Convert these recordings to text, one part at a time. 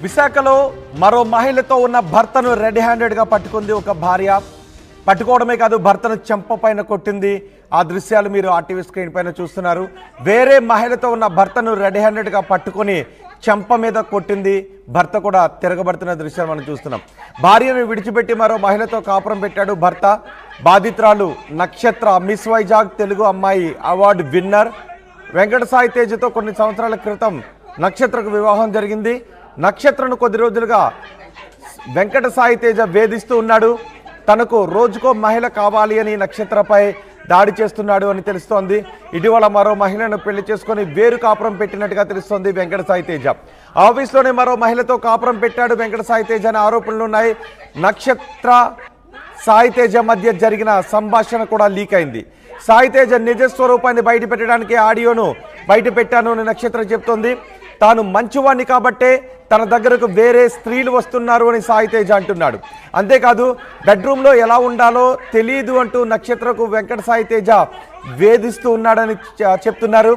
విశాఖలో మరో మహిళతో ఉన్న భర్తను రెడ్ హ్యాండెడ్గా పట్టుకుంది ఒక భార్య. పట్టుకోవడమే కాదు, భర్తను చెంపపైన కొట్టింది. ఆ దృశ్యాలు మీరు ఆర్టీవీ స్క్రీన్ పైన చూస్తున్నారు. వేరే మహిళతో ఉన్న భర్తను రెడ్ హ్యాండెడ్గా పట్టుకొని చెంప మీద కొట్టింది. భర్త కూడా తిరగబడుతున్న దృశ్యాలు మనం చూస్తున్నాం. భార్యను విడిచిపెట్టి మరో మహిళతో కాపురం పెట్టాడు భర్త. బాధితురాలు నక్షత్ర, మిస్ వైజాగ్ తెలుగు అమ్మాయి అవార్డు విన్నర్. వెంకట సాయి తేజతో కొన్ని సంవత్సరాల క్రితం నక్షత్రకు వివాహం జరిగింది. నక్షత్రను కొద్ది రోజులుగా వెంకట సాయి తేజ వేధిస్తూ ఉన్నాడు. తనకు రోజుకో మహిళ కావాలి అని నక్షత్రపై దాడి చేస్తున్నాడు అని తెలుస్తోంది. ఇటీవల మరో మహిళను పెళ్లి చేసుకొని వేరు కాపురం పెట్టినట్టుగా తెలుస్తోంది వెంకట సాయి తేజ. ఆఫీస్లోనే మరో మహిళతో కాపురం పెట్టాడు వెంకట సాయి తేజ అనే ఆరోపణలు ఉన్నాయి. నక్షత్ర సాయి తేజ మధ్య జరిగిన సంభాషణ కూడా లీక్ అయింది. సాయి తేజ నిజ స్వరూపాన్ని బయట పెట్టడానికి ఆడియోను బయట పెట్టాను అని నక్షత్ర చెప్తోంది. తాను మంచివాణ్ణి కాబట్టే తన దగ్గరకు వేరే స్త్రీలు వస్తున్నారు అని సాయి తేజ అంటున్నాడు. అంతేకాదు, బెడ్రూమ్లో ఎలా ఉండాలో తెలియదు అంటూ నక్షత్రకు వెంకట సాయి తేజ వేధిస్తూ ఉన్నాడని చెప్తున్నారు.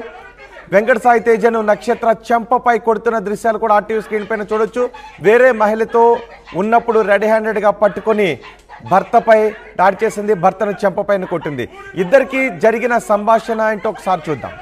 వెంకట సాయి తేజను నక్షత్ర చెంపపై కొడుతున్న దృశ్యాలు కూడా ఆర్టీవీ స్క్రీన్ పైన చూడొచ్చు. వేరే మహిళతో ఉన్నప్పుడు రెడ్ హ్యాండెడ్గా పట్టుకొని భర్తపై దాడి చేసింది. భర్తను చెంపపైన కొట్టింది. ఇద్దరికి జరిగిన సంభాషణ ఏంటో ఒకసారి చూద్దాం.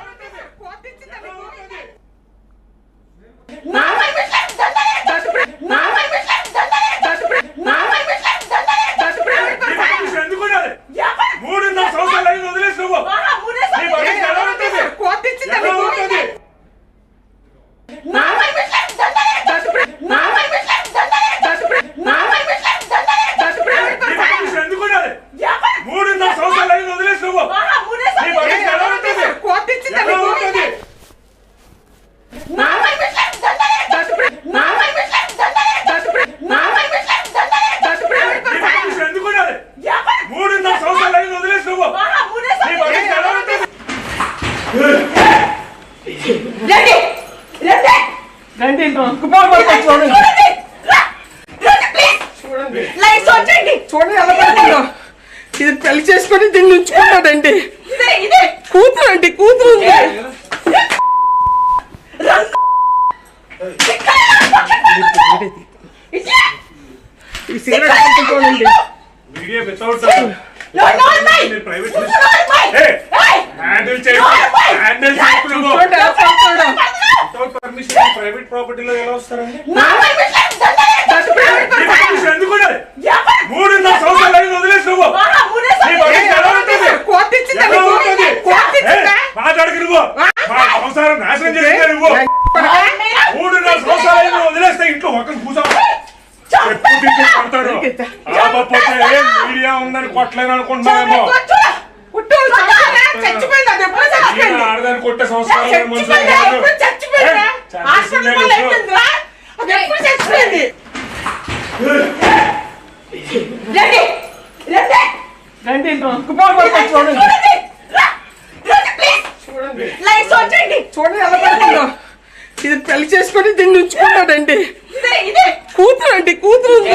చూడండి ఎలా పడుతుందో. ఇది పెళ్లి చేసుకొని దీన్ని ఉంచుకున్నాడండి. కూతురు అండి, కూతురు ఉంది. ఈ సిగరెట్ చూడండి. ప్రైవేట్ ప్రాపర్టీలో ఎలా వస్తారండి? సంసారం నాశనం చేస్తారు. 3-4 సంవత్సరాలు వదిలేస్తే ఇంట్లో ఒక పడతాడు. మీడియా ఉందని కొట్టలేను అనుకుంటున్నామేమో. ఆడదాన్ని కొట్టే సంస్కారం చూడండి ఎలా పడుతుందో. ఇది పెళ్లి చేసుకొని దీన్ని ఉంచుకున్నాడండి. కూతురు అండి, కూతురు ఉంది.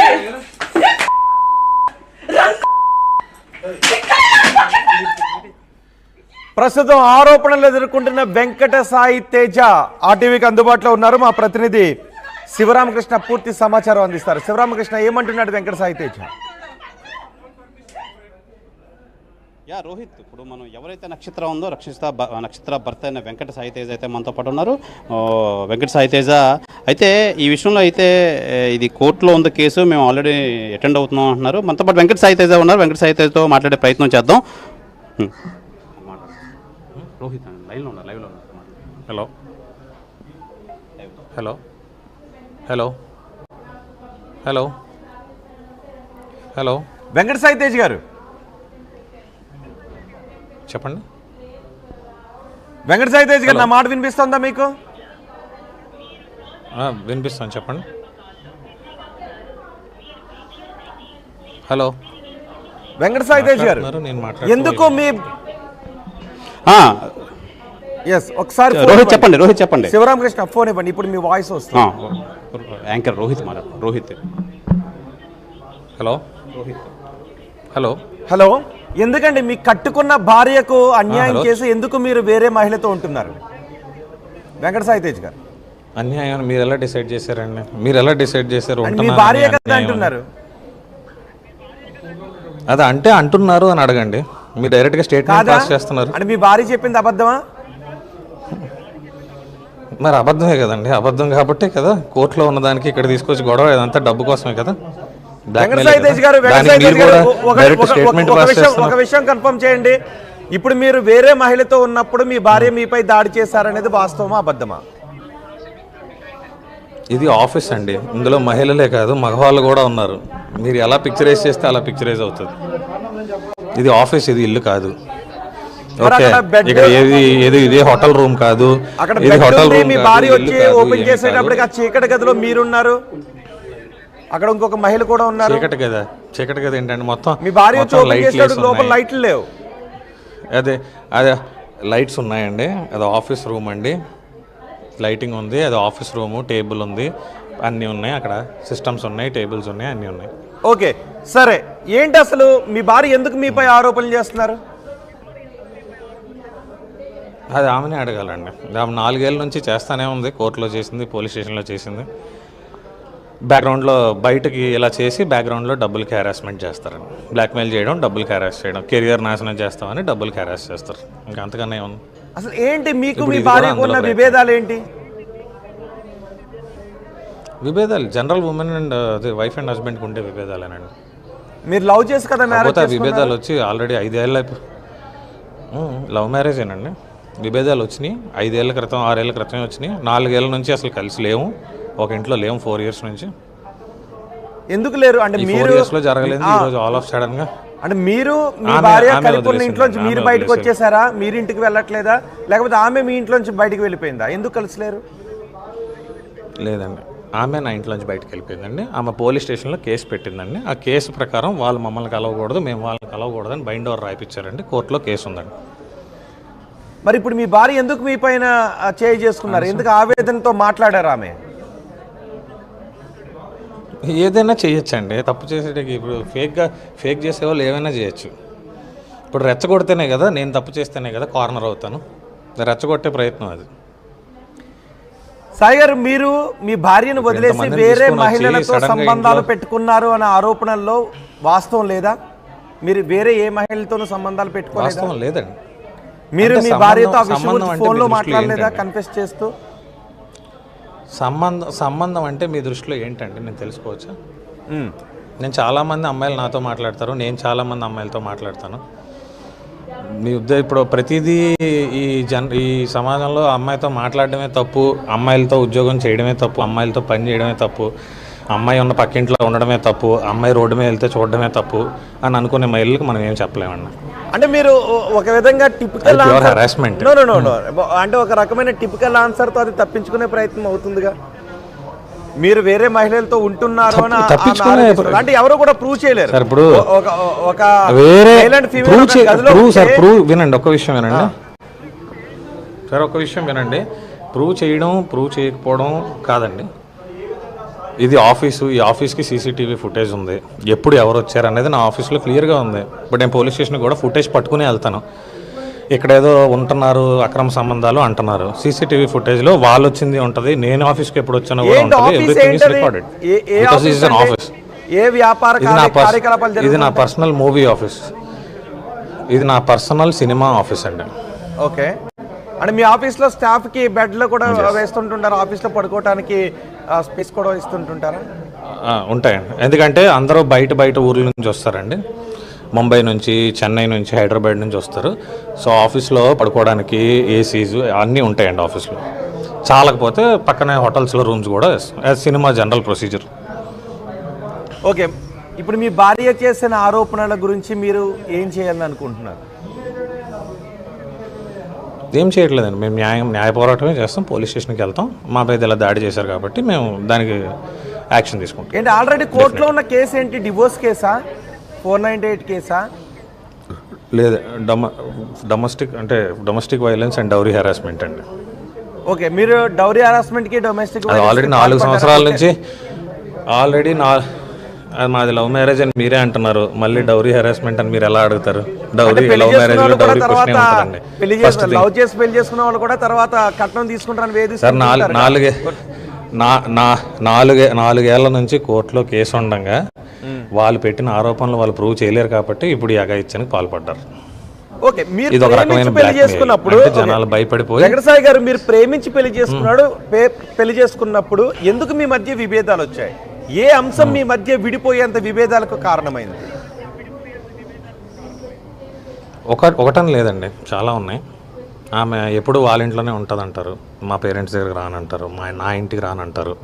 ప్రస్తుతం ఆరోపణలు ఎదుర్కొంటున్న వెంకట సాయి తేజ ఆర్టీవీకి అందుబాటులో ఉన్నారు. మా ప్రతినిధి శివరామకృష్ణ పూర్తి సమాచారం అందిస్తారు. శివరామకృష్ణ, ఏమంటున్నాడు వెంకట సాయి తేజ? రోహిత్, ఇప్పుడు మనం ఎవరైతే నక్షత్ర ఉందో నక్షత్ర భర్త అయిన వెంకట సాయి తేజ అయితే మనతో పాటు ఉన్నారు. వెంకట సాయి తేజ అయితే ఈ విషయంలో అయితే ఇది కోర్టులో ఉంది కేసు, మేము ఆల్రెడీ అటెండ్ అవుతున్నాం అంటున్నారు. మనతో పాటు వెంకట సాయి తేజ ఉన్నారు. వెంకట సాయి తేజతో మాట్లాడే ప్రయత్నం చేద్దాం. రోహిత్ లైవ్లో ఉన్నారు. Hello hello hello hello hello Venkata Sai Tej గారు చెప్పండి. వెంకట సాయి తేజ్ గారు, నా మాట వినిపిస్తుందా మీకు? వినిపిస్తాను, చెప్పండి. హలో వెంకట సాయి తేజ్ గారు, ఎందుకు మీ ఒకసారి రోహిత్ చెప్పండి. శివరామకృష్ణ ఫోన్ ఇవ్వండి, ఇప్పుడు మీ వాయిస్ వస్తుంది. Anchor Rohit Rohit hello hello hello ఎందుకండి మీ కట్టుకున్న భార్యకు అన్యాయం చేసి ఎందుకు మీరు వేరే మహిళతో ఉంటున్నారు? వెంకట సాయి తేజ్ గారు అన్యాయం మీరు ఎలా డిసైడ్ చేశారండి? మీరు ఎలా డిసైడ్ చేశారు? అంటే మీ భార్య కదా అంటున్నారు. అది అంటే అంటున్నారు అని అడగండి. మీరు డైరెక్ట్గా స్టేట్మెంట్ పాస్ చేస్తున్నారు. అంటే మీ భార్య చెప్పింది అబద్ధమా? మరి అబద్ధమే కదండి. అబద్ధం కాబట్టే కదా కోర్టులో ఉన్నదానికి ఇక్కడ తీసుకొచ్చి గొడవ. ఇదంతా డబ్బు కోసమే కదా. ఒక విషయం కన్ఫర్మ్ చేయండి. ఇప్పుడు మీరు వేరే మహిళతో ఉన్నప్పుడు మీ భార్య మీపై దాడి చేశారనేది వాస్తవమా అబద్ధమా? ఇది ఆఫీస్ అండి. ఇందులో మహిళలే కాదు మగవాళ్ళు కూడా ఉన్నారు. మీరు ఎలా పిక్చరైజ్ చేస్తే అలా పిక్చరైజ్ అవుతుంది. ఇది ఆఫీస్, ఇది ఇల్లు కాదు. ఓకే, ఇక్కడ ఏది ఇదే హోటల్ రూమ్ కాదు. ఇది హోటల్ రూమ్. మీ భార్య వచ్చి ఓపెన్ చేసేటప్పటికి ఆ చీకటి గదిలో మీరున్నారు, అక్కడ ఇంకొక మహిళ కూడా ఉన్నారు. చీకటి గది ఏంటండి? మొత్తం మీ భార్య వచ్చి ఓపెన్ చేసేటప్పుడు లోపల లైట్లు లేవు. అదే లైట్స్ ఉన్నాయండి. అది ఆఫీస్ రూమ్ అండి. లైటింగ్ ఉంది. అది ఆఫీస్ రూము, టేబుల్ ఉంది, అన్నీ ఉన్నాయి. అక్కడ సిస్టమ్స్ ఉన్నాయి, టేబుల్స్ ఉన్నాయి, అన్నీ ఉన్నాయి. ఓకే సరే, ఏంటి అసలు మీ భార్య ఎందుకు మీపై ఆరోపణలు చేస్తున్నారు? అది ఆమెనే అడగాలండి. ఆమె 4 ఏళ్ళ నుంచి చేస్తానే ఉంది. కోర్టులో చేసింది, పోలీస్ స్టేషన్లో చేసింది. బ్యాక్గ్రౌండ్లో బయటకి ఇలా చేసి బ్యాక్గ్రౌండ్లో డబ్బులకి హెరాస్మెంట్ చేస్తారండి. బ్లాక్మెయిల్ చేయడం, డబ్బులకి హెరాస్ చేయడం, కెరియర్ నాశనం చేస్తామని డబ్బులకి హెరాస్ చేస్తారు. ఇంకా అంతకన్నా ఏముంది? అసలు ఏంటి మీకు మీ భార్యకు ఉన్న విభేదాలు ఏంటి? విభేదాలు general women and wife and హస్బెండ్కి ఉండే విభేదాలేనండి. మీరు లవ్ చేసి కదా మ్యారేజ్? విభేదాలు వచ్చి ఆల్రెడీ 5 ఏళ్ళ లవ్ మ్యారేజేనండి. విభేదాలు వచ్చినాయి 5 ఏళ్ల క్రితం, 6 ఏళ్ల క్రితం వచ్చినాయి. 4 ఏళ్ళ నుంచి అసలు కలిసి లేవు, ఒక ఇంట్లో లేవు. 4 years నుంచి. ఎందుకు లేరు అంటే? 4 years లో జరగలేదు. ఈరోజు ఆల్ ఆఫ్ సడన్ గా అంటే మీరు మీ భార్య కలిపి ఉన్న ఇంట్లోంచి మీరు బయటకు వచ్చేసారా? మీరు ఇంటికి వెళ్ళట్లేదా, లేకపోతే ఆమె మీ ఇంట్లోంచి బయటకు వెళ్ళిపోయిందా? ఎందుకు కలిసిలేరు? లేదండి, ఆమె నా ఇంట్లోంచి బయటకు వెళ్ళిపోయిందండి. ఆమె పోలీస్ స్టేషన్లో కేసు పెట్టిందండి. ఆ కేసు ప్రకారం వాళ్ళు మమ్మల్ని కలవకూడదు, మేము వాళ్ళని కలవకూడదని బైండ్ ఓవర్ రాయిపించారండి. కోర్టులో కేసు ఉందండి. మరి ఇప్పుడు మీ భార్య ఎందుకు మీ పైన చేయి చేసుకున్నారు? ఎందుకు ఆవేదనతో మాట్లాడారు ఆమె? ఏదైనా చేయొచ్చండి. తప్పు చేసేటికి ఇప్పుడు ఫేక్ చేసేవాళ్ళు ఏమైనా చేయొచ్చు. ఇప్పుడు రెచ్చగొడితేనే కదా, నేను తప్పు చేస్తేనే కదా కార్నర్ అవుతాను. రెచ్చగొట్టే ప్రయత్నం అది. సాయి గారు, మీరు మీ భార్యను వదిలేసి వేరే మహిళలతో సంబంధాలు పెట్టుకున్నారు అనే ఆరోపణల్లో వాస్తవం లేదా? మీరు వేరే ఏ మహిళలతోనూ సంబంధాలు పెట్టుకోలేదు? వాస్తవం లేదండి. మీరు మీ భార్యతో ఆ విషయం ఫోన్లో మాట్లాడలేదా కన్ఫెస్ చేస్తూ? సంబంధం అంటే మీ దృష్టిలో ఏంటంటే నేను తెలుసుకోవచ్చా? నేను చాలామంది అమ్మాయిలు నాతో మాట్లాడతారు, నేను చాలామంది అమ్మాయిలతో మాట్లాడతాను. మీ ఇప్పుడు ప్రతిదీ ఈ సమాజంలో అమ్మాయితో మాట్లాడడమే తప్పు, అమ్మాయిలతో ఉద్యోగం చేయడమే తప్పు, అమ్మాయిలతో పని చేయడమే తప్పు, అమ్మాయి ఉన్న పక్కింట్లో ఉండడమే తప్పు, అమ్మాయి రోడ్డు మీద వెళ్తే చూడడమే తప్పు అని అనుకునే మహిళలకు మనం ఏం చెప్పలేమన్నా. అంటే మీరు ఒక విధంగా టిపికల్ హరాస్మెంట్ అంటే ఒక రకమైన టిపికల్ ఆన్సర్తో అది తప్పించుకునే ప్రయత్నం అవుతుందిగా. మీరు వేరే మహిళలతో ఉంటున్నారు అంటే ఎవరు కూడా ప్రూవ్ చేయలేరు. ఇప్పుడు వినండి, ఒక్క విషయం వినండి సార్, ఒక్క విషయం వినండి. ప్రూవ్ చేయడం, ప్రూవ్ చేయకపోవడం కాదండి. ఇది ఆఫీసు, ఈ ఆఫీస్కి సీసీటీవీ ఫుటేజ్ ఉంది. ఎప్పుడు ఎవరు వచ్చారు అనేది నా ఆఫీస్లో క్లియర్గా ఉంది. బట్ నేను పోలీస్ స్టేషన్కి కూడా ఫుటేజ్ పట్టుకుని వెళ్తాను. ఇక్కడ ఏదో ఉంటున్నారు, అక్రమ సంబంధాలు అంటున్నారు. సీసీటీవీ ఫుటేజ్లో వాళ్ళు వచ్చింది ఉంటుంది, నేను ఆఫీస్కి ఎప్పుడు వచ్చానో కూడా ఉంటుంది. Everything is recorded because it is an office. ఇది నా పర్సనల్ మూవీ ఆఫీస్, ఇది నా పర్సనల్ సినిమా ఆఫీస్ అండి. ఓకే, అంటే మీ ఆఫీస్లో స్టాఫ్కి బెడ్లో కూడా వేస్తుంటుంటారు, ఆఫీస్లో పడుకోవడానికి స్పేస్ కూడా ఇస్తుంటుంటారా? ఉంటాయండి. ఎందుకంటే అందరూ బయట ఊర్ల నుంచి వస్తారండి. ముంబై నుంచి, చెన్నై నుంచి, హైదరాబాద్ నుంచి వస్తారు. సో ఆఫీస్లో పడుకోవడానికి ఏసీస్ అన్నీ ఉంటాయండి ఆఫీస్లో. చాలకపోతే పక్కనే హోటల్స్లో రూమ్స్ కూడా as cinema general procedure. Okay, ఇప్పుడు మీ భార్య చేసిన ఆరోపణల గురించి మీరు ఏం చేయాలని అనుకుంటున్నారు? ఏం చేయట్లేదండి, మేము న్యాయ పోరాటమే చేస్తాం. పోలీస్ స్టేషన్కి వెళ్తాం. మా మీద ఇలా దాడి చేశారు కాబట్టి మేము దానికి యాక్షన్ తీసుకుంటాం. ఏంటి ఆల్రెడీ కోర్టులో ఉన్న కేసు ఏంటి? డివోర్స్ కేసా, 498 కేసా? లేదు, domestic violence and dowry harassment అండి. ఓకే, మీరు డౌరీ హెరాస్మెంట్కి డొమెస్టిక్ ఆల్రెడీ 4 సంవత్సరాల నుంచి అది మాది లవ్ మ్యారేజ్ అని మీరే అంటున్నారు, మళ్ళీ డౌరీ హెరాస్మెంట్ అని మీరు ఎలా అడుగుతారు? డౌరీ లవ్ మ్యారేజ్ లో డౌరీ క్వశ్చన్ ఉంటుందండి. లవ్ చేసి పెళ్లి చేసుకున్న వాళ్ళు కూడా తర్వాత కట్నం తీసుకుంటారని వేధిస్తారు సార్. నాలుగేళ్ల నుంచి కోర్టులో కేసు ఉండగా వాళ్ళు పెట్టిన ఆరోపణలు వాళ్ళు ప్రూవ్ చేయలేరు కాబట్టి ఇప్పుడు ఈ అఘాయిత్యానికి పాల్పడ్డారు. ఓకే, మీరు ఇది ఒక రకమైన పెళ్లి చేసుకున్నప్పుడు జనాలు భయపడిపోయి వెంకటసాయి గారు మీరు ప్రేమించి పెళ్లి చేసుకున్నప్పుడు ఎందుకు మీ మధ్య విభేదాలు వచ్చాయి? ఏ అంశం మీ మధ్య విడిపోయేంత విభేదాలకు కారణమైంది? ఒకటని లేదండి, చాలా ఉన్నాయి. ఆమె ఎప్పుడు వాళ్ళ ఇంట్లోనే ఉంటుంది అంటారు, మా పేరెంట్స్ దగ్గరికి రానంటారు, నా ఇంటికి రానంటారు,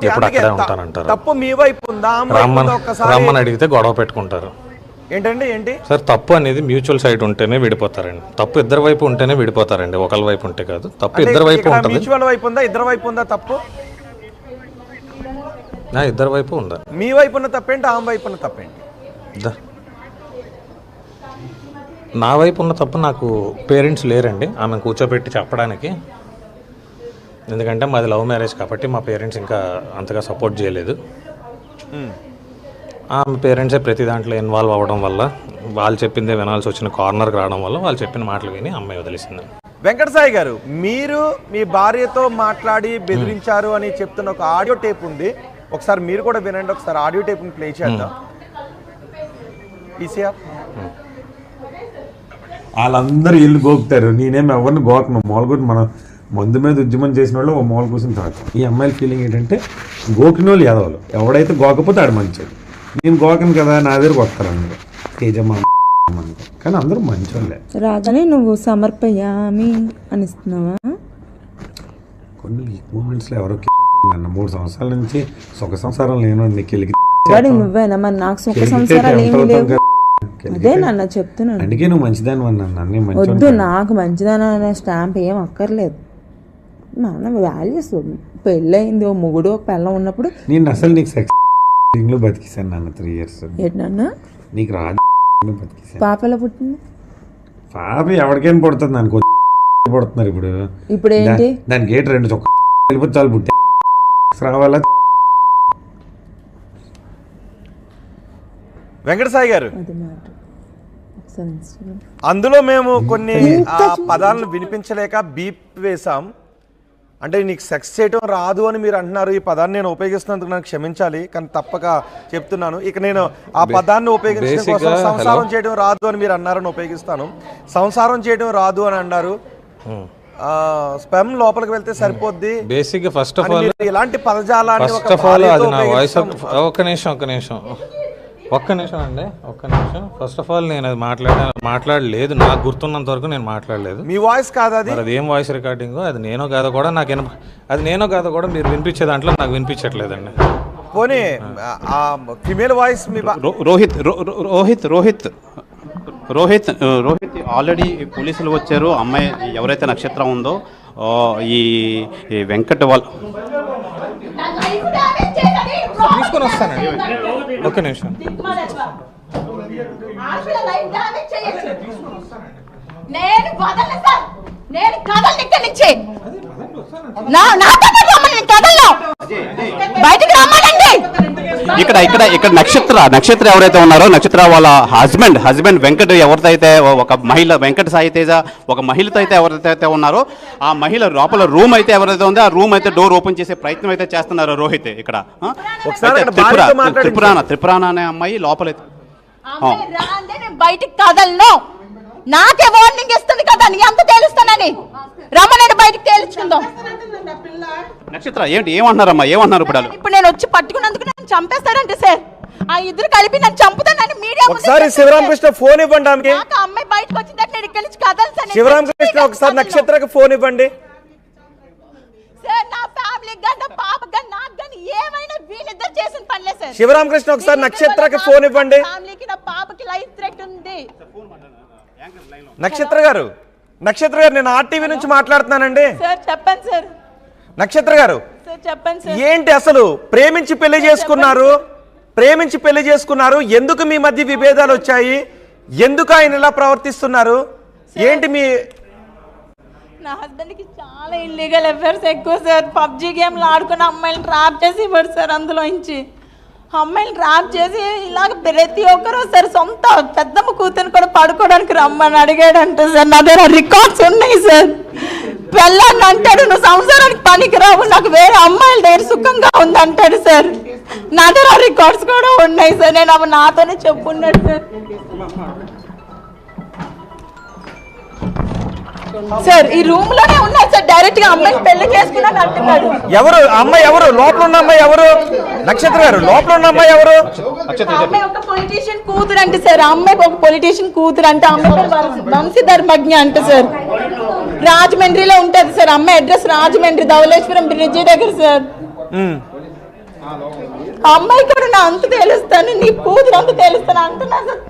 ఎప్పుడు అక్కడే ఉంటానంటారు. తప్పు మీ వైపు ఉందా? రమ్మని అడిగితే గొడవ పెట్టుకుంటారు. ఏంటి సార్, తప్పు అనేది మ్యూచువల్ సైడ్ ఉంటేనే విడిపోతారండి. తప్పు ఇద్దరు వైపు ఉంటేనే విడిపోతారండి, ఒకరి వైపు ఉంటే కాదు. తప్పు ఇద్దరు వైపు ఉంటుంది. మ్యూచువల్ వైపు ఉందా, ఇద్దరు వైపు ఉందా తప్పు? ఇద్దరు వైపు ఉందా? మీ వైపు ఉన్న తప్పేంటి, ఆమె వైపు ఉన్న తప్పేంటి? నా వైపు ఉన్న తప్పు, నాకు పేరెంట్స్ లేరండి ఆమె కూర్చోబెట్టి చెప్పడానికి. ఎందుకంటే మాది లవ్ మ్యారేజ్ కాబట్టి మా పేరెంట్స్ ఇంకా అంతగా సపోర్ట్ చేయలేదు. ఆమె పేరెంట్సే ప్రతి దాంట్లో ఇన్వాల్వ్ అవ్వడం వల్ల, వాళ్ళు చెప్పిందే వినాల్సి వచ్చిన కార్నర్కి రావడం వల్ల వాళ్ళు చెప్పిన మాటలు విని అమ్మాయి వదిలేసింది. వెంకటసాయి గారు, మీరు మీ భార్యతో మాట్లాడి బెదిరించారు అని చెప్తున్న ఒక ఆడియో టేప్ ఉంది, ఒకసారి మీరు కూడా వినండి. ఒకసారి ఆడియో టేప్ని ప్లే చేద్దాం. వాళ్ళందరూ ఇల్లు గోకుతారు, నేనేమి ఎవరిని గోకను. మామూలుగా మన మందు మీద ఉద్యమం చేసిన వాళ్ళు ఓ మూల కూర్చొని తాగుతాం. ఈ అమ్మాయిల ఫీలింగ్ ఏంటంటే గోకిన వాళ్ళు ఎదవలు, ఎవడైతే గోకపోతే ఆడు మంచోడు. నేను గోకను కదా, నా దగ్గరకు వస్తారు అందరూ తేజమ్మ, కానీ అందరూ మంచోళ్ళే. రాగానే నువ్వు సమర్పయామి అనిస్తున్నావా? కొన్ని వీక్ మూమెంట్స్లో ఎవరో నన్ను 3 సంవత్సరాల నుంచి సుఖ సంసారం లేను నువ్వేనా? మరి నాకు సుఖ సంసారాలు ఏమి లేవు. అదే నాన్న చెప్తున్నాను, అందుకే నువ్వు మంచిదాని అన్నీ వద్దు. నాకు మంచిదాని అనే స్టాంప్ ఏం అక్కర్లేదు. మన వాల్యూస్, పెళ్ళయింది, ఓ మొగుడు ఒక పిల్ల ఉన్నప్పుడు. నేను అసలు నీకు సెక్స్ లో బతికిసాను నాన్న 3 years. ఏంటన్నా నీకు రాదు బతికిసాను. పాప ఎలా పుట్టింది? పాప ఎవరికైనా పుడుతుంది, దానికి పుడుతున్నారు ఇప్పుడు ఏంటి? దానికి ఏంటి 2 చొక్క వెళ్ళిపోతే చాలు పుట్టే రావాలా. వెంకటసాయి గారు, అందులో మేము కొన్ని పదాలను వినిపించలేక బీప్ వేశాం. అంటే నీకు సెక్స్ చేయటం రాదు అని మీరు అంటున్నారు. ఈ పదాన్ని నేను ఉపయోగిస్తున్నందుకు నాకు క్షమించాలి, కానీ తప్పక చెప్తున్నాను. ఇక నేను ఆ పదాన్ని ఉపయోగించడం కోసం సంసారం చేయడం రాదు అని మీరు అన్నారని ఉపయోగిస్తాను. సంసారం చేయడం రాదు అని అన్నారు. స్పెమ్ లోపలికి వెళ్తే సరిపోద్ది. బేసిక్ ఫస్ట్ ఆఫ్ ఆల్ ఇలాంటి పదజాలాన్ని ఒక్క నిమిషం అండి. ఫస్ట్ ఆఫ్ ఆల్ నేను అది మాట్లాడలేదు. నాకు గుర్తున్నంత వరకు నేను మాట్లాడలేదు. మీ వాయిస్ కాదు అది, అది ఏం వాయిస్ రికార్డింగ్, అది నేనో కాదో కూడా మీరు వినిపించే దాంట్లో నాకు వినిపించట్లేదండి. పోనీ ఫిమేల్ వాయిస్ రోహిత్ ఆల్రెడీ పోలీసులు వచ్చారు. అమ్మాయి ఎవరైతే నక్షత్రం ఉందో ఈ వెంకట వాళ్ళు తీసుకొని వస్తానండి. ఒక్క నిమిషం. ఇక్కడ నక్షత్ర ఎవరైతే ఉన్నారో, నక్షత్ర వాళ్ళ హస్బెండ్ వెంకట్ ఎవరితో అయితే ఒక మహిళ వెంకట సాయి తేజ ఒక మహిళతో అయితే ఎవరైతే ఉన్నారో, ఆ మహిళ లోపల రూమ్ అయితే ఎవరైతే ఉందో ఆ రూమ్ అయితే డోర్ ఓపెన్ చేసే ప్రయత్నం అయితే చేస్తున్నారు రోహిత్. ఇక్కడ త్రిపురాణ అనే అమ్మాయి లోపలైతే బయటికి కదలను, నాకే వార్నింగ్ ఇస్తుంది కదా, నీ అంత తేలుస్తానని రమ్మని బయటికి తేల్చుకుందాం. నక్షత్ర ఏమన్నారమ్మా? ఏమన్నారు ఇప్పుడు నేను వచ్చి పట్టుకున్నందుకు నన్ను చంపేస్తారంటే సార్, ఆ ఇద్దరు కలిపి నన్ను చంపుతానని మీడియా ఒకసారి శివరామకృష్ణ ఫోన్ ఇవ్వండి. ఆమెకి అమ్మాయి బయటకు వచ్చిందంటే నేను ఇక్కడి నుంచి కదలుతాను. శివరామకృష్ణ ఒకసారి నక్షత్రకి ఫోన్ ఇవ్వండి. సార్ నా ఫ్యామిలీ గంట పాప గంట నాకు గంట ఏమైనా వీళ్ళిద్దరు చేసిన పనిలే సార్. శివరామకృష్ణ ఒకసారి నక్షత్రకి ఫోన్ ఇవ్వండి. ఫ్యామిలీకి నా పాపకి లైఫ్ థ్రెట్ ఉంది. నక్షత్ర గారు నేను ఆర్టీవీ నుంచి మాట్లాడుతున్నానండి. సార్ చెప్పండి సార్. నక్షత్ర గారు చెప్పండి సార్, ఏంటి అసలు ప్రేమించి పెళ్లి చేసుకున్నారు, ఎందుకు మీ మధ్య విభేదాలు వచ్చాయి, ఎందుకు ఆయన ఇలా ప్రవర్తిస్తున్నారు, ఏంటి మీ? నా హస్బెండ్ కి చాలా ఇల్లీగల్ అఫైర్స్ ఎక్కువ సార్. పబ్జీ గేమ్లు ఆడుకుని అమ్మాయిలు ట్రాప్ చేసి ఇవ్వడు సార్. అందులో నుంచి అమ్మాయిని ర్యాప్ చేసి ఇలాగ ప్రతి ఒక్కరు సార్ సొంత పెద్దమ్మ కూతురు కూడా పడుకోవడానికి రమ్మని అడిగాడంట సార్. నా దగ్గర రికార్డ్స్ ఉన్నాయి సార్. పెళ్ళాన్ని అంటాడు, నువ్వు సంసారానికి పనికి రావు, నాకు వేరే అమ్మాయిల దగ్గర సుఖంగా ఉంది అంటాడు సార్. నా దగ్గర రికార్డ్స్ కూడా ఉన్నాయి సార్. నేను అవి నాతోనే చెప్పున్నాడు సార్. సార్ ఈ రూమ్ లోనే ఉన్నాడు సార్. డైరెక్ట్ గా అమ్మాయిని పెళ్లి చేసుకున్నాను అంటున్నాడు. ఎవరు అమ్మాయి? ఎవరు లోపల ఉన్న అమ్మాయి? ఎవరు? నక్షత్ర గారు, లోపల ఉన్న అమ్మాయి ఎవరు? అమ్మాయి ఒక పొలిటీషియన్ కూతురు అంటే సార్. అమ్మాయికి ఒక పొలిటీషియన్ కూతురు అంటే అమ్మాయి వంశీధర్మజ్ఞ అంటే సార్. రాజమండ్రిలో ఉంటది సార్. అమ్మాయి అడ్రస్ రాజమండ్రి ధవళేశ్వరం బ్రిడ్జి దగ్గర సార్. అమ్మాయి కూడా నా అంత తెలుస్తాను, నీ కూతురు అంత తెలుస్తాను అంటున్నా సార్.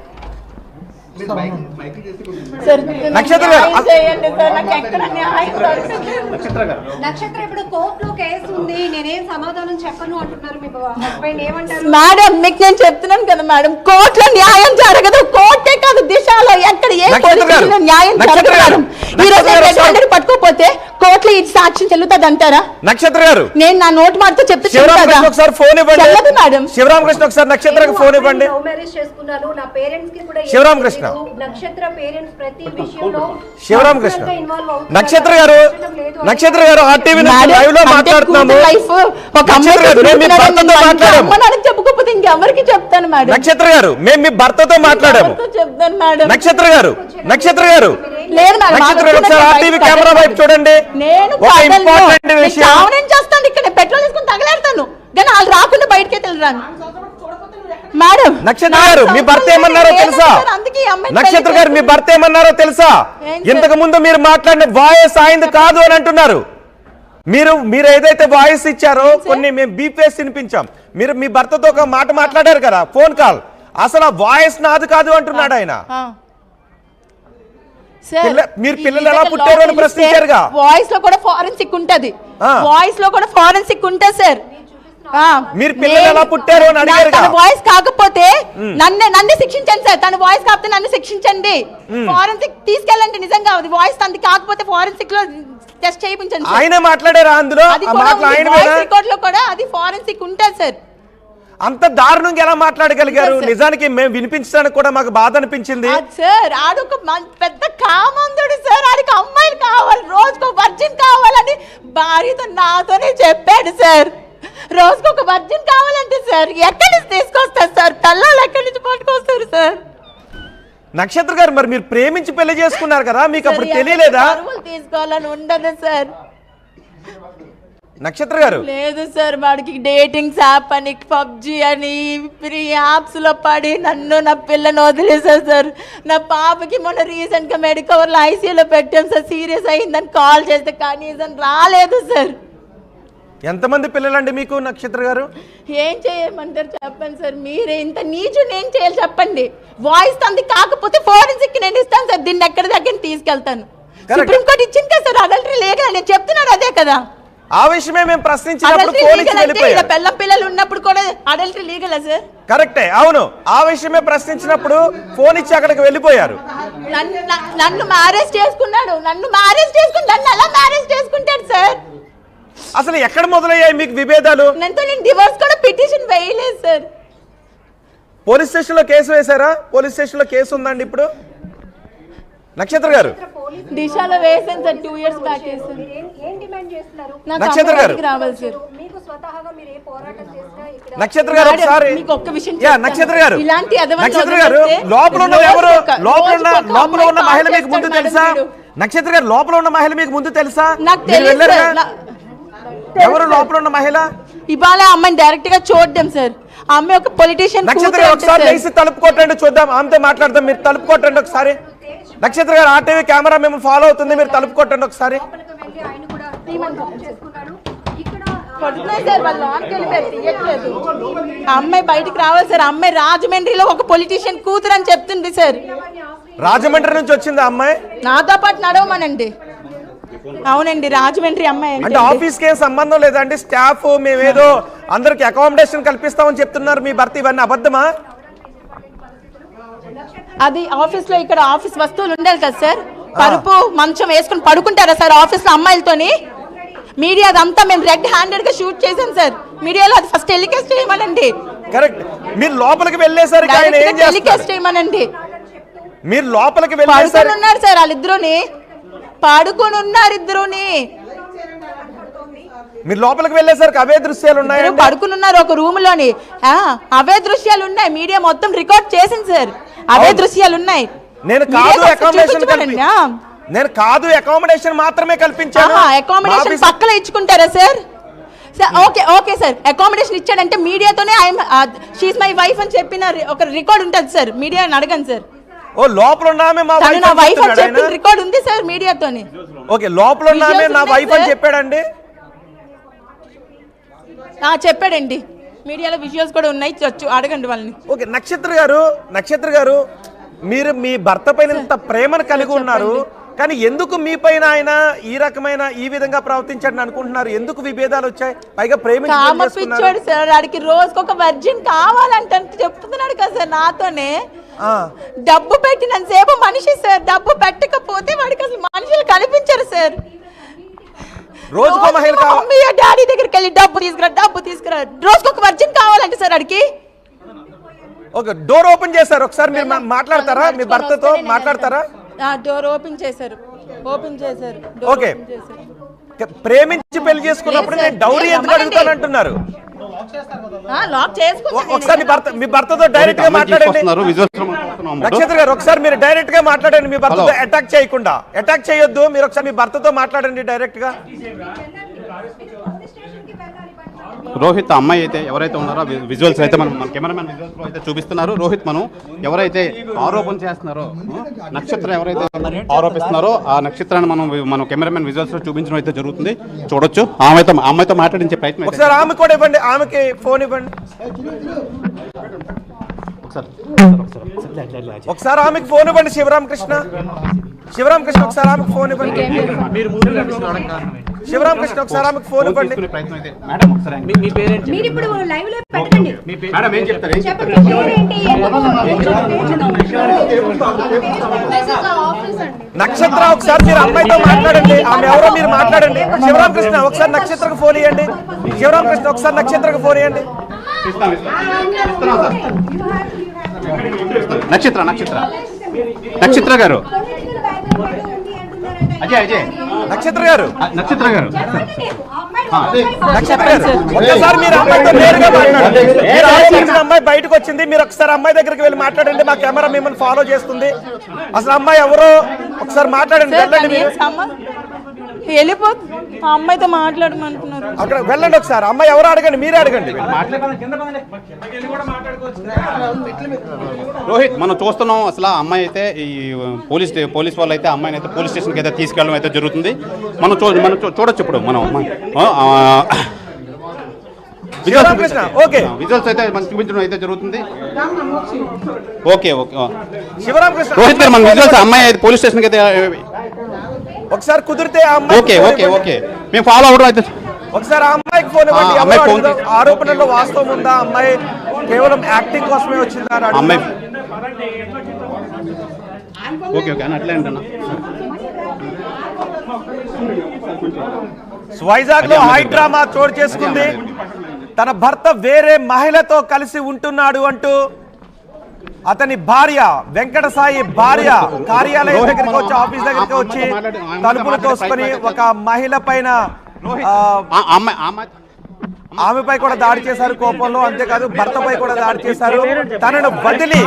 నక్షత్ర ఇప్పుడు కోర్టులో కేసు ఉంది, నేనేం సమాధానం చెప్పను అంటున్నారు. మీ హస్బెండ్ ఏమంటారు? మేడం మీకు నేను చెప్తున్నాను కదా మేడం, కోర్టులో న్యాయం జరగదు. కోర్టే కాదు, దిశలో ఎక్కడ ఏ పోలీసులో న్యాయం జరగదు మేడం. ఈ రోజు పట్టుకోపోతే కోర్టులో ఈ సాక్ష్యం చెల్లుతుంది అంటారా? నక్షత్ర గారు, నేను నా నోటు మాటతో చెప్తే ఒకసారి ఫోన్ ఇవ్వండి మేడం. శివరామకృష్ణ ఒకసారి నక్షత్రకు ఫోన్ ఇవ్వండి. లవ్ మ్యారేజ్ చేసుకున్నాను, నా పేరెంట్స్ కి కూడా శివరామకృష్ణ, నక్షత్ర పేరెంట్స్ ప్రతి విషయంలో శివరామకృష్ణ. నక్షత్ర గారు, నక్షత్ర గారు ఆర్టీవీ లైవ్ లో మాట్లాడుతున్నాము. చెప్పుకోకపోతే ఇంకెవరికి చెప్తాను మేడం. నక్షత్ర గారు, మేము మీ భర్తతో మాట్లాడాము. చెప్తాను మేడం. నక్షత్ర గారు, నక్షత్ర గారు, లేదు నక్షత్ర గారు ఒకసారి ఆర్టీవీ కెమెరా వైపు చూడండి. నేను ఇంపార్టెంట్ విషయం చేస్తాను. ఇక్కడ పెట్రోల్ తీసుకుని తగలేస్తాను, కానీ వాళ్ళు రాకుండా బయటకే వెళ్ళరాను మేడం. నక్షత్ర గారు, మీ భర్త ఏమన్నారో తెలుసా? నక్షత్ర గారు, మీ భర్త ఏమన్నారో తెలుసా? ఇంతకు ముందు మీరు మాట్లాడిన వాయిస్ ఆయనది కాదు అని అంటున్నారు. మీరు ఏదైతే వాయిస్ ఇచ్చారో కొన్ని మేము బీపీఎస్ వినిపించాం. మీరు మీ భర్తతో ఒక మాట మాట్లాడారు కదా, ఫోన్ కాల్, అసలు ఆ వాయిస్ నాది కాదు అంటున్నాడు ఆయన. మీరు పిల్లలు ఎలా పుట్టారు అని ప్రశ్నించారుగా. వాయిస్ లో కూడా ఫారెన్సిక్ ఉంటది, వాయిస్ లో కూడా ఫారెన్సిక్ ఉంటుంది సార్. మీరు పిల్లలు ఎలా పుట్టారు అని అడిగారు. తన వాయిస్ కాకపోతే నన్ను శిక్షించండి సార్. తన వాయిస్ కాకపోతే నన్ను శిక్షించండి. ఫారెన్సిక్ తీసుకెళ్ళండి. నిజంగా వాయిస్ తనది కాకపోతే ఫారెన్సిక్ లో టెస్ట్ చేయించండి. ఆయన మాట్లాడారా అందులో? రికార్డ్ లో కూడా అది ఫారెన్సిక్ ఉంటుంది సార్. అంత దారుణంగా ఎలా మాట్లాడగలిగారు? నిజానికి మేము వినిపించడానికి కూడా మాకు బాధ అనిపించింది సార్. ఆడొక పెద్ద కామందుడు సార్. ఆడికి అమ్మాయిలు కావాలి, రోజుకు వర్జిన్ కావాలని భార్యతో నాతోనే చెప్పాడు సార్. రోజుకు ఒక వర్జిన్ కావాలంటే సార్ ఎక్కడి నుంచి తీసుకొస్తారు సార్? పిల్లలు ఎక్కడి నుంచి పట్టుకొస్తారు సార్? నక్షత్ర గారు, మరి మీరు ప్రేమించి పెళ్లి చేసుకున్నారు కదా, మీకు అప్పుడు తెలియలేదా? తీసుకోవాలని ఉండదు సార్. నక్షత్ర గారు, లేదు సార్. వాడికి డేటింగ్స్ యాప్ అని, పబ్జి అని, ఫ్రీ యాప్స్ లో పడి నన్ను నా పిల్లని వదిలేసారు సార్. నా పాపకి మొన్న రీసెంట్ గా మెడికవర్ లో ఐసీయూలో పెట్టాం సార్. సీరియస్ అయిందని కాల్ చేస్తే కనీసం రాలేదు సార్. ఎంతమంది పిల్లలండి మీకు నక్షత్ర గారు? ఏం చేయమంటారు చెప్పండి సార్. మీరే ఇంత నీచుని ఏం చేయాలి చెప్పండి. వాయిస్ తంది కాకపోతే ఫోరెన్సిక్ నేను ఇస్తాను సార్. దీన్ని ఎక్కడి దగ్గర తీసుకెళ్తాను. సుప్రీంకోర్టు ఇచ్చింది కదా సార్, అడల్టరీ లీగల్. నేను చెప్తున్నాను అదే కదా. ఆ విషయమే మేము ప్రశ్నించినప్పుడు పిల్ల పిల్లలు ఉన్నప్పుడు కూడా అడల్టరీ లీగలా సార్? కరెక్టే, అవును. ఆ విషయమే ప్రశ్నించినప్పుడు ఫోన్ ఇచ్చి అక్కడికి వెళ్ళిపోయారు. నన్ను మ్యారేజ్ చేసుకున్నాడు. నన్ను ఎలా మ్యారేజ్ చేసుకుంటాడు సార్? అసలు ఎక్కడ మొదలయ్యాయి మీకు విభేదాలు? నేను డివోర్స్ కూడా పిటిషన్ వేయలేదు సార్. పోలీస్ స్టేషన్ లో కేసు వేశారా? పోలీస్ స్టేషన్ లో కేసు ఉందండి ఇప్పుడు? నక్షత్ర గారు, దిశలో వేసాను సార్ 2 years బ్యాక్. ఏం డిమాండ్ చేస్తున్నారు? నక్షత్ర గారు, రావాలి సార్. మీకు స్వతహాగా మీరు ఏ పోరాటం చేసినా ఇక్కడ నక్షత్ర గారు ఒకసారి మీకు ఒక్క విషయం నక్షత్ర గారు, ఇలాంటి నక్షత్ర గారు, లోపల ఉన్న ఎవరు? లోపల ఉన్న మహిళ మీకు ముందు తెలుసా? నక్షత్ర గారు, లోపల ఉన్న మహిళ మీకు ముందు తెలుసా? ఎవరు లోపల ఉన్న మహిళ? ఇవాళ అమ్మాయిని డైరెక్ట్ గా చూడడం సార్. ఆ అమ్మాయి ఒక పొలిటీషియన్. నక్షత్ర గారు ఒకసారి లేచి తలుపు కొట్టండి, చూద్దాం. ఆమెతో మాట్లాడదాం. మీరు తలుపు కొట్టండి ఒకసారి. నక్షత్ర గారు, ఆర్టీవీ కెమెరా మేము ఫాలో అవుతుంది. మీరు తలుపు కొట్టండి ఒకసారి. అమ్మాయి బయటికి రావాలి సార్. అమ్మాయి రాజమండ్రిలో ఒక పొలిటీషియన్ కూతురు అని చెప్తుంది సార్. రాజమండ్రి నుంచి వచ్చింది అమ్మాయి. నాతో పాటు నడవమనండి. అవునండి, రాజమండ్రి అమ్మాయి. అంటే ఆఫీస్ కి ఏం సంబంధం లేదండి. స్టాఫ్ మేమేదో అందరికి అకామిడేషన్ కల్పిస్తామని చెప్తున్నారు మీ భర్త. ఇవన్నీ అబద్ధమా? అది ఆఫీస్ లో ఇక్కడ ఆఫీస్ వస్తువులు ఉండాలి కదా సార్. పరుపు మంచం వేసుకుని పడుకుంటారా సార్ ఆఫీస్ లో అమ్మాయిలతోని? మీడియా అదంతా మేము రెడ్ హ్యాండెడ్ గా షూట్ చేసాం సార్. మీడియాలో అది ఫస్ట్ టెలికాస్ట్ చేయమనండి. కరెక్ట్. మీరు లోపలికి వెళ్ళేసరికి ఆయన ఏం టెలికాస్ట్ చేస్తారు? చేయమనండి. మీరు లోపలికి పడుకొని వెళ్ళేసరికి ఉన్నారు సార్ వాళ్ళిద్దరుని, పడుకొని ఉన్నారు ఇద్దరుని. మీరు లోపలికి వెళ్ళేసరికి అవే దృశ్యాలు ఉన్నాయి. పడుకుని ఉన్నారు ఒక రూమ్ లోని. అవే దృశ్యాలు ఉన్నాయి, మీడియా మొత్తం రికార్డ్ చేసింది సార్. అవే దృశ్యాలు ఉన్నాయి. నేను కాదు అకామిడేషన్ మాత్రమే కల్పించాను. అకామిడేషన్ పక్కన ఇచ్చుకుంటారా sir? Okay okay sir, accommodation ఇచ్చాడంటే మీడియాతోనే షీఈ్ మై వైఫ్ అని చెప్పిన ఒక రికార్డ్ ఉంటుంది సార్. మీడియాని అడగండి సార్. ఓ లోపల ఉన్నామే మా వైఫ్ అని చెప్పిన రికార్డ్ ఉంది సార్ మీడియాతోని. ఓకే, లోపల ఉన్నామే నా వైఫ్ అని చెప్పాడండి. చెప్పాడండి, మీడియాలో విజువల్స్ కూడా ఉన్నాయి, అడగండి వాళ్ళని. ఓకే, నక్షత్ర గారు మీరు మీ భర్త పైన ఇంత ప్రేమను కలిగి ఉన్నారు, కానీ ఎందుకు మీ పైన ఆయన ఈ విధంగా ప్రవర్తించాడని అనుకుంటున్నారు? ఎందుకు విభేదాలు వచ్చాయి? పైగా ప్రేమించాడు సార్, వాడికి రోజుకి ఒక వర్జిన్ కావాలంటే చెప్తున్నాడు కదా సార్ నాతోనే. డబ్బు పెట్టినంతసేపు మనిషి సార్, డబ్బు పెట్టకపోతే వాడికి అసలు మనుషులు కనిపించారు సార్. రోజుకో మహిళ కావాలి, డాడీ దగ్గరికి వెళ్ళి డబ్బు తీసుకురా రోజుకి ఒక వర్జిన్ కావాలంటే సార్ వాడికి. ఓకే, డోర్ ఓపెన్ చేశారు. ఒకసారి మీరు మాట్లాడతారా? మీ భర్తతో మాట్లాడతారా? డోర్ ఓపెన్ చేశారు. ఓకే, ప్రేమించి పెళ్లి చేసుకున్నప్పుడు నేను డౌరీ ఎందుకు అడుగుతాను అంటున్నారు? ఒకసారి మీ భర్తతో డైరెక్ట్ గా మాట్లాడండి. నక్షత్ర గారు ఒకసారి మీరు డైరెక్ట్ గా మాట్లాడండి, మీ భర్తతో అటాక్ చేయకుండా. అటాక్ చేయొద్దు, మీరు ఒకసారి మీ భర్తతో మాట్లాడండి డైరెక్ట్ గా. రోహిత్ అమ్మాయి అయితే ఎవరైతే ఉన్నారో విజువల్స్ అయితే మన కెమెరామెన్ విజువల్స్లో అయితే చూపిస్తున్నారు. రోహిత్ మనం ఎవరైతే ఆరోపణ చేస్తున్నారో, నక్షత్రం ఎవరైతే ఆరోపిస్తున్నారో ఆ నక్షత్రాన్ని మనం కెమెరామెన్ విజువల్స్లో చూపించడం అయితే జరుగుతుంది. చూడొచ్చు. అమ్మాయితో మాట్లాడించే ప్రయత్నం. ఒకసారి ఆమె కూడా ఇవ్వండి, ఆమెకి ఫోన్ ఇవ్వండి. ఒకసారి ఆమెకి ఫోన్ ఇవ్వండి. శివరామకృష్ణ ఒకసారి ఆమెకు ఫోన్ ఇవ్వండి. శివరామకృష్ణ ఒకసారి ఆమెకు ఫోన్ ఇవ్వండి. నక్షత్ర ఒకసారి మీరు అమ్మాయితో మాట్లాడండి, ఆమె ఎవరో మీరు మాట్లాడండి. శివరామకృష్ణ ఒకసారి నక్షత్రకు ఫోన్ ఇవ్వండి. శివరామకృష్ణ ఒకసారి నక్షత్రకు ఫోన్ ఇవ్వండి. నక్షత్ర గారు ఒక్కసారి మీరు అమ్మాయితో నేరుగా మాట్లాడండి. మీరు ఆలోచించిన అమ్మాయి బయటకు వచ్చింది, మీరు ఒకసారి అమ్మాయి దగ్గరికి వెళ్ళి మాట్లాడండి. మా కెమెరా మిమ్మల్ని ఫాలో చేస్తుంది. అసలు అమ్మాయి ఎవరో ఒకసారి మాట్లాడండి. వెళ్ళండి, మీరు వెళ్ళిపోతుంది. ఆ అమ్మాయితో మాట్లాడమంటున్నారు. అక్కడ వెళ్ళండి ఒకసారి. అమ్మాయి ఎవరో అడగండి, మీరే అడగండి. రోహిత్ మనం చూస్తున్నాం. అసలు అమ్మాయి అయితే ఈ పోలీస్ వాళ్ళు అయితే అమ్మాయిని అయితే పోలీస్ స్టేషన్కి అయితే తీసుకెళ్ళడం అయితే జరుగుతుంది. మనం చూడొచ్చు ఇప్పుడు మనం విజువల్స్ అయితే మనం చూపించడం అయితే జరుగుతుంది. ఓకే శివరామకృష్ణ రోహిత్ గారు మన విజువల్స్ అమ్మాయి అయితే పోలీస్ స్టేషన్కి అయితే ఒకసారి కుదిరితే ఓకే మేము ఫాలో అవడం అయితే ఒకసారి ఆ అమ్మాయికి ఫోన్ ఇవ్వండి. ఆరోపణల్లో వాస్తవం ఉందా? అమ్మాయి కేవలం యాక్టింగ్ కోసమే వచ్చిందా? అమ్మాయి ఓకే అని అట్లే అంటున్నా. వైజాగ్ లో హై డ్రామా చోటు చేసుకుంది. తన భర్త వేరే మహిళతో కలిసి ఉంటున్నాడు అంటూ అతని భార్య వెంకటసాయి భార్య కార్యాలయం దగ్గరికి వచ్చి, ఆఫీస్ దగ్గరికి వచ్చి తలుపులు తోసుకొని ఒక మహిళ పైన ఆమెపై కూడా దాడి చేశారు కోపంలో. అంతేకాదు భర్తపై కూడా దాడి చేశారు. తనను వదిలి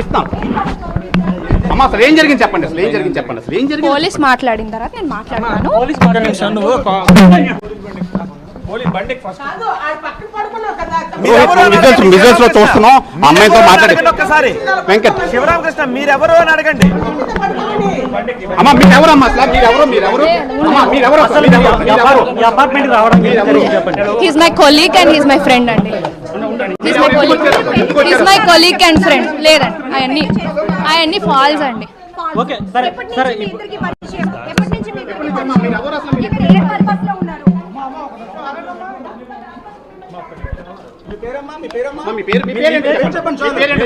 ఇస్తాం. అమ్మా అసలు ఏం జరిగింది చెప్పండి. పోలీస్ మాట్లాడిన తర్వాత నేను మాట్లాడతాను. విజువల్స్ లో చూస్తున్నాం. అమ్మాయితో మాట్లాడి ఒక్కసారి వెంకట్ శివరామకృష్ణ మీరెవరు అని అడగండి. అమ్మా మీరెవరమ్మా? He's my colleague and he's my friend అండి. He's my colleague and friend. లేదండి అవన్నీ ఫాల్స్ అండి. మీ పేరేంటో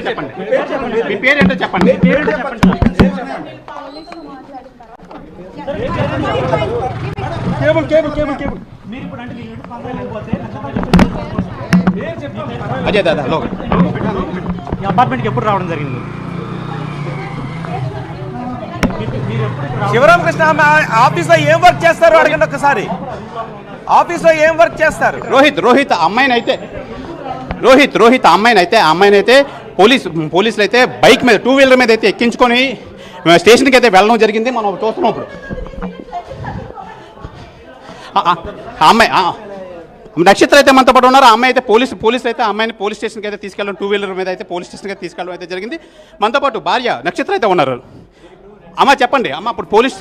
చెప్పండి. మీ పేరేంటో చెప్పండి. అజయ్ దాదా అపార్ట్మెంట్కి ఎప్పుడు రావడం జరిగింది? శివరామకృష్ణ ఆఫీస్లో ఏం వర్క్ చేస్తారు అడగండి ఒకసారి. ఆఫీస్లో ఏం వర్క్ చేస్తారు? రోహిత్ అమ్మాయిని అయితే పోలీసులు అయితే బైక్ మీద 2 వీలర్ మీద అయితే ఎక్కించుకొని స్టేషన్కి అయితే వెళ్ళడం జరిగింది. మనం చూస్తున్నాం ఇప్పుడు. అమ్మాయి నక్షత్ర అయితే మనతో పాటు ఉన్నారు. ఆ అమ్మాయి అయితే పోలీసులు అయితే అమ్మాయిని పోలీస్ స్టేషన్కి అయితే తీసుకెళ్ళడం 2 వీలర్ మీద అయితే పోలీస్ స్టేషన్కి అయితే తీసుకెళ్ళడం అయితే జరిగింది. మనతో పాటు భార్య నక్షత్ర అయితే ఉన్నారు. అమ్మ చెప్పండి అమ్మ, అప్పుడు పోలీస్